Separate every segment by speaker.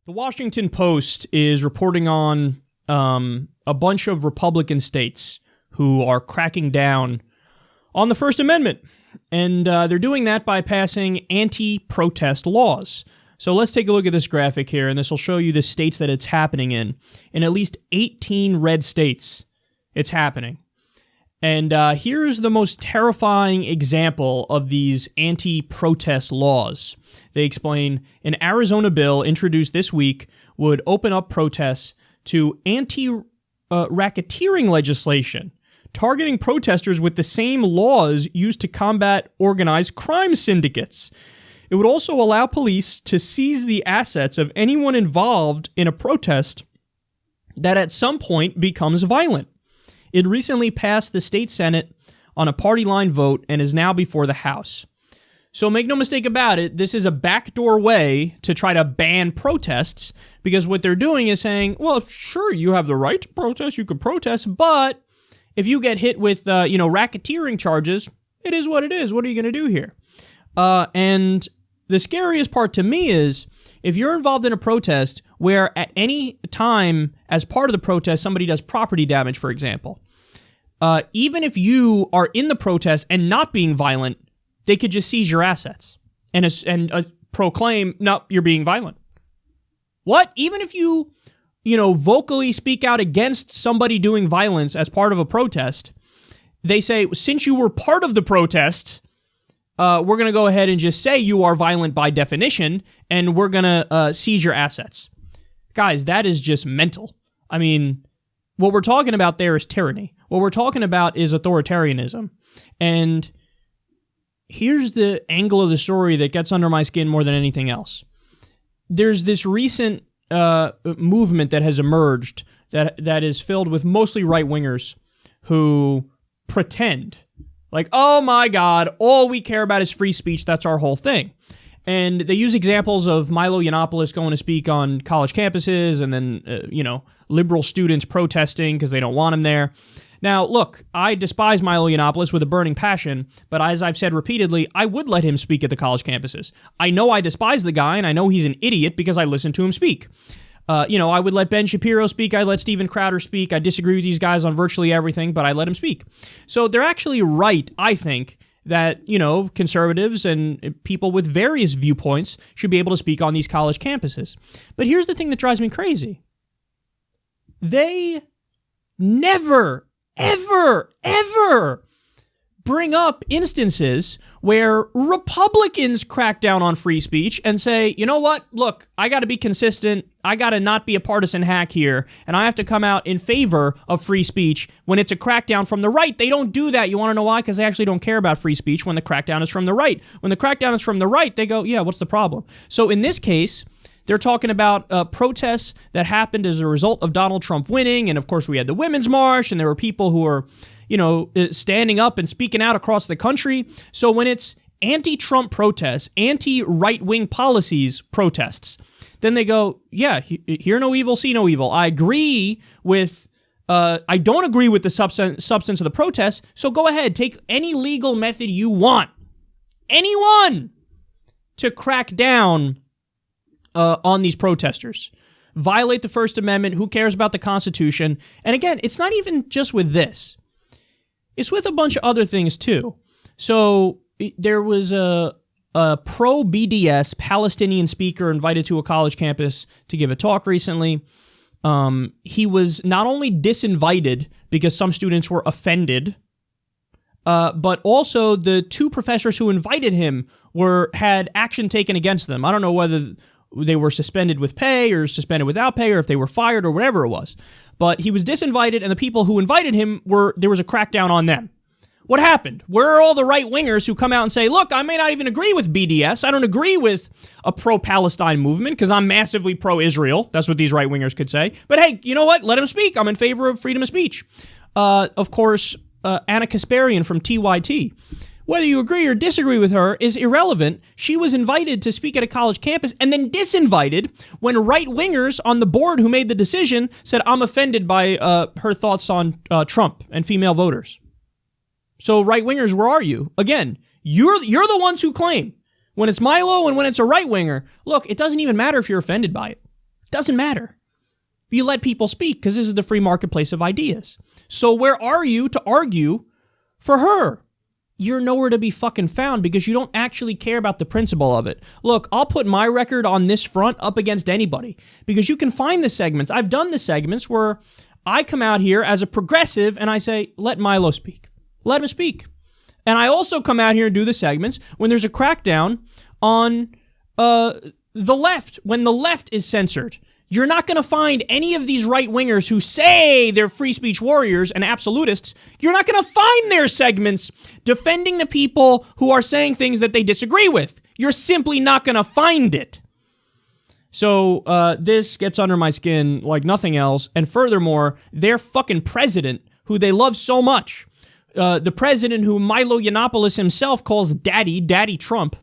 Speaker 1: The Washington Post is reporting on a bunch of Republican states who are cracking down on the First Amendment. And they're doing that by passing anti-protest laws. So let's take a look at this graphic here, and this will show you the states that it's happening in. In at least 18 red states, it's happening. And here's the most terrifying example of these anti-protest laws. They explain an Arizona bill introduced this week would open up protests to anti-racketeering legislation, targeting protesters with the same laws used to combat organized crime syndicates. It would also allow police to seize the assets of anyone involved in a protest that at some point becomes violent. It recently passed the state Senate on a party line vote and is now before the House. So make no mistake about it, this is a backdoor way to try to ban protests, because what they're doing is saying, well, sure, you have the right to protest, you could protest, but if you get hit with, racketeering charges, it is what it is. What are you going to do here? And the scariest part to me is if you're involved in a protest where at any time as part of the protest somebody does property damage, for example, even if you are in the protest and not being violent, they could just seize your assets and proclaim, no, you're being violent. What? Even if you vocally speak out against somebody doing violence as part of a protest, they say, since you were part of the protest, we're going to go ahead and just say you are violent by definition, and we're going to seize your assets. Guys, that is just mental. I mean, what we're talking about there is tyranny. What we're talking about is authoritarianism. And here's the angle of the story that gets under my skin more than anything else. There's this recent movement that has emerged that is filled with mostly right-wingers who pretend like, oh my God, all we care about is free speech. That's our whole thing. And they use examples of Milo Yiannopoulos going to speak on college campuses and then, liberal students protesting because they don't want him there. Now, look, I despise Milo Yiannopoulos with a burning passion, but as I've said repeatedly, I would let him speak at the college campuses. I know I despise the guy, and I know he's an idiot because I listen to him speak. I would let Ben Shapiro speak, I let Steven Crowder speak, I disagree with these guys on virtually everything, but I let him speak. So they're actually right, I think, that, conservatives and people with various viewpoints should be able to speak on these college campuses. But here's the thing that drives me crazy. They never, ever bring up instances where Republicans crack down on free speech and say, you know what, look, I got to be consistent, I got to not be a partisan hack here, and I have to come out in favor of free speech when it's a crackdown from the right. They don't do that. You want to know why? Because they actually don't care about free speech when the crackdown is from the right. When the crackdown is from the right, they go, yeah, what's the problem? So in this case, they're talking about protests that happened as a result of Donald Trump winning, and of course we had the Women's March, and there were people who were standing up and speaking out across the country. So when it's anti-Trump protests, anti-right-wing policies protests, then they go, yeah, hear no evil, see no evil. I agree with, I don't agree with the substance of the protest, so go ahead, take any legal method you want, anyone, to crack down on these protesters. Violate the First Amendment, who cares about the Constitution? And again, it's not even just with this. It's with a bunch of other things, too. So there was a pro-BDS Palestinian speaker invited to a college campus to give a talk recently. He was not only disinvited because some students were offended, but also the two professors who invited him had action taken against them. I don't know whether they were suspended with pay or suspended without pay or if they were fired or whatever it was. But he was disinvited, and the people who invited him there was a crackdown on them. What happened? Where are all the right-wingers who come out and say, look, I may not even agree with BDS. I don't agree with a pro-Palestine movement because I'm massively pro-Israel. That's what these right-wingers could say. But hey, you know what? Let him speak. I'm in favor of freedom of speech. Of course, Anna Kasparian from TYT. Whether you agree or disagree with her is irrelevant. She was invited to speak at a college campus and then disinvited when right-wingers on the board who made the decision said, I'm offended by her thoughts on Trump and female voters. So right-wingers, where are you? Again, you're the ones who claim when it's Milo and when it's a right-winger, look, it doesn't even matter if you're offended by it. Doesn't matter. You let people speak because this is the free marketplace of ideas. So where are you to argue for her? You're nowhere to be fucking found because you don't actually care about the principle of it. Look, I'll put my record on this front up against anybody because you can find the segments. I've done the segments where I come out here as a progressive and I say, let Milo speak. Let him speak. And I also come out here and do the segments when there's a crackdown on the left, when the left is censored. You're not going to find any of these right-wingers who say they're free speech warriors and absolutists. You're not going to find their segments defending the people who are saying things that they disagree with. You're simply not going to find it. So this gets under my skin like nothing else. And furthermore, their fucking president, who they love so much, the president who Milo Yiannopoulos himself calls Daddy Trump,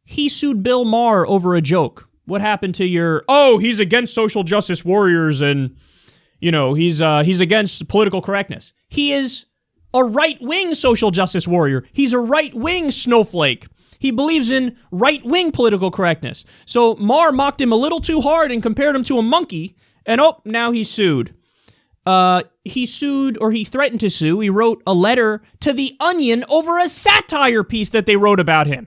Speaker 1: he sued Bill Maher over a joke. What happened to your, he's against social justice warriors and, he's against political correctness. He is a right-wing social justice warrior. He's a right-wing snowflake. He believes in right-wing political correctness. So Maher mocked him a little too hard and compared him to a monkey, and now he's sued. He sued, or he threatened to sue. He wrote a letter to The Onion over a satire piece that they wrote about him.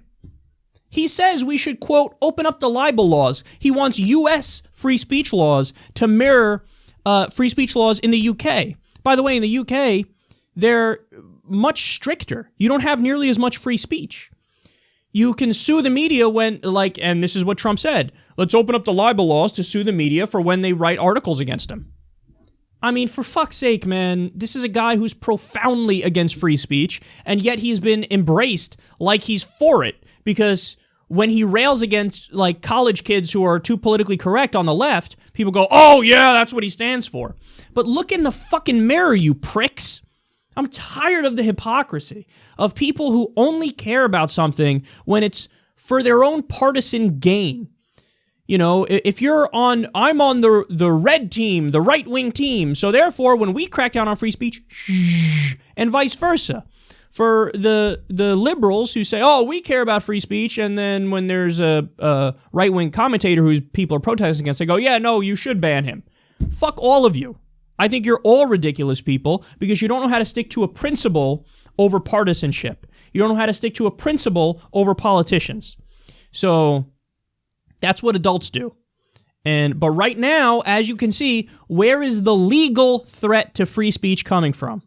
Speaker 1: He says we should, quote, open up the libel laws. He wants U.S. free speech laws to mirror free speech laws in the UK. By the way, in the UK, they're much stricter. You don't have nearly as much free speech. You can sue the media when, and this is what Trump said, let's open up the libel laws to sue the media for when they write articles against them. I mean, for fuck's sake, man, this is a guy who's profoundly against free speech, and yet he's been embraced like he's for it, because when he rails against, college kids who are too politically correct on the left, people go, oh, yeah, that's what he stands for. But look in the fucking mirror, you pricks. I'm tired of the hypocrisy of people who only care about something when it's for their own partisan gain. If I'm on the red team, the right-wing team, so therefore when we crack down on free speech, shh, and vice versa. For the liberals who say, we care about free speech, and then when there's a right-wing commentator who people are protesting against, they go, yeah, no, you should ban him. Fuck all of you. I think you're all ridiculous people because you don't know how to stick to a principle over partisanship. You don't know how to stick to a principle over politicians. So that's what adults do. But right now, as you can see, where is the legal threat to free speech coming from?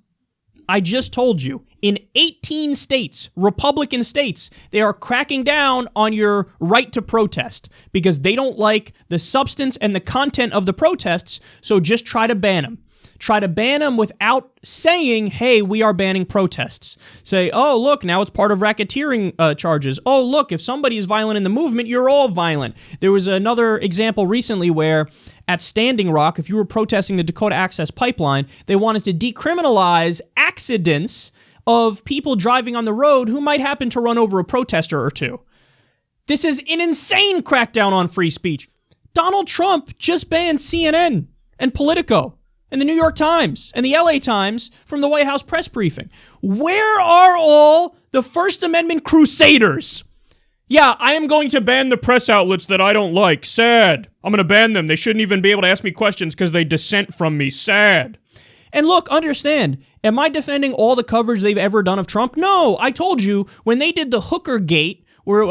Speaker 1: I just told you, in 18 states, Republican states, they are cracking down on your right to protest because they don't like the substance and the content of the protests, so just try to ban them. Try to ban them without saying, hey, we are banning protests. Say, oh, look, now it's part of racketeering charges. Oh, look, if somebody is violent in the movement, you're all violent. There was another example recently where at Standing Rock, if you were protesting the Dakota Access Pipeline, they wanted to decriminalize accidents of people driving on the road who might happen to run over a protester or two. This is an insane crackdown on free speech. Donald Trump just banned CNN and Politico and the New York Times and the LA Times from the White House press briefing. Where are all the First Amendment crusaders? Yeah, I am going to ban the press outlets that I don't like. Sad. I'm going to ban them. They shouldn't even be able to ask me questions because they dissent from me. Sad. And look, understand, am I defending all the coverage they've ever done of Trump? No, I told you when they did the hooker gate, where,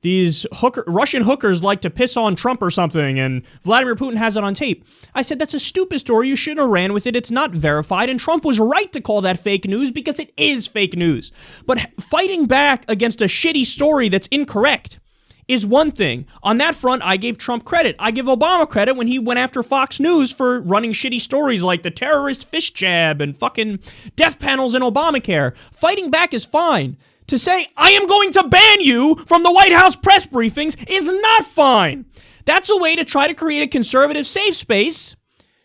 Speaker 1: these Russian hookers like to piss on Trump or something, and Vladimir Putin has it on tape. I said, that's a stupid story. You shouldn't have ran with it. It's not verified. And Trump was right to call that fake news because it is fake news. But fighting back against a shitty story that's incorrect is one thing. On that front, I gave Trump credit. I give Obama credit when he went after Fox News for running shitty stories like the terrorist fish jab and fucking death panels in Obamacare. Fighting back is fine. To say, I am going to ban you from the White House press briefings is not fine. That's a way to try to create a conservative safe space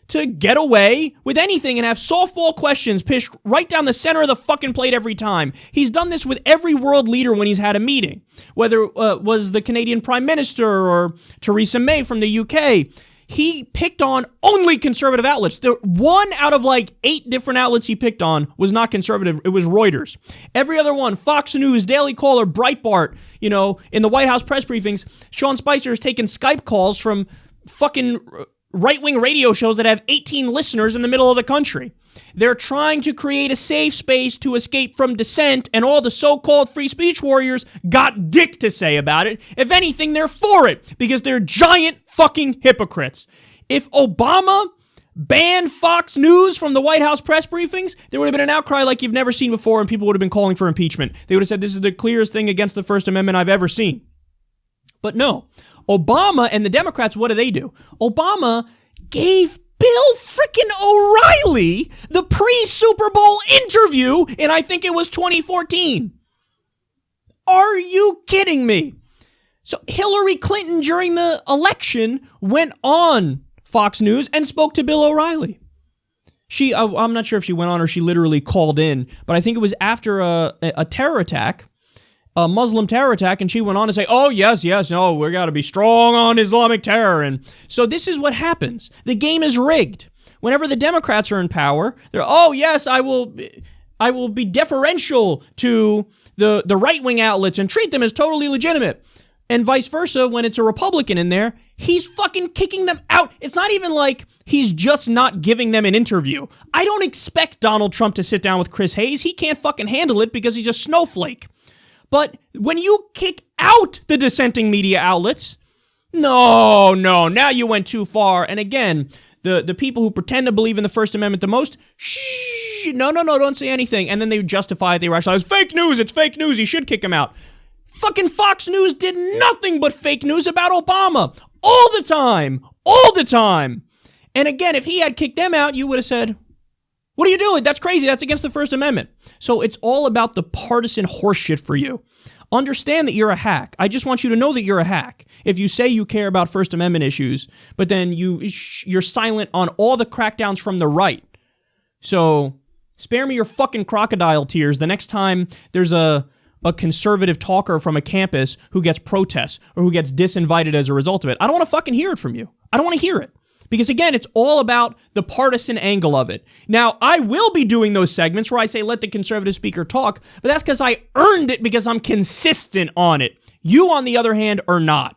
Speaker 1: to get away with anything and have softball questions pitched right down the center of the fucking plate every time. He's done this with every world leader when he's had a meeting, whether it was the Canadian Prime Minister or Theresa May from the UK. he picked on only conservative outlets. The one out of like 8 different outlets he picked on was not conservative. It was Reuters. Every other one, Fox News, Daily Caller, Breitbart, you know, in the White House press briefings, Sean Spicer is taking Skype calls from fucking right-wing radio shows that have 18 listeners in the middle of the country. They're trying to create a safe space to escape from dissent, and all the so-called free speech warriors got dick to say about it. If anything, they're for it, because they're giant fucking hypocrites. If Obama banned Fox News from the White House press briefings, there would have been an outcry like you've never seen before, and people would have been calling for impeachment. They would have said, this is the clearest thing against the First Amendment I've ever seen. But no, Obama and the Democrats, what do? Obama gave Bill frickin' O'Reilly the pre-Super Bowl interview in, I think it was 2014. Are you kidding me? So Hillary Clinton during the election went on Fox News and spoke to Bill O'Reilly. I'm not sure if she went on or she literally called in, but I think it was after a terror attack, a Muslim terror attack, and she went on to say, oh, yes, no, we got to be strong on Islamic terror. And so this is what happens. The game is rigged. Whenever the Democrats are in power, they're, oh, yes, I will be deferential to the right-wing outlets and treat them as totally legitimate. And vice versa, when it's a Republican in there, he's fucking kicking them out. It's not even like he's just not giving them an interview. I don't expect Donald Trump to sit down with Chris Hayes. He can't fucking handle it because he's a snowflake. But when you kick out the dissenting media outlets, no, now you went too far. And again, the people who pretend to believe in the First Amendment the most, no, don't say anything. And then they justify it, they rationalize, fake news, it's fake news, you should kick him out. Fucking Fox News did nothing but fake news about Obama. All the time. And again, if he had kicked them out, you would have said, what are you doing? That's crazy. That's against the First Amendment. So it's all about the partisan horseshit for you. Understand that you're a hack. I just want you to know that you're a hack. If you say you care about First Amendment issues, but then you're silent on all the crackdowns from the right. So spare me your fucking crocodile tears the next time there's a conservative talker from a campus who gets protests or who gets disinvited as a result of it. I don't want to fucking hear it from you. I don't want to hear it. Because again, it's all about the partisan angle of it. Now, I will be doing those segments where I say, let the conservative speaker talk, but that's because I earned it because I'm consistent on it. You, on the other hand, are not.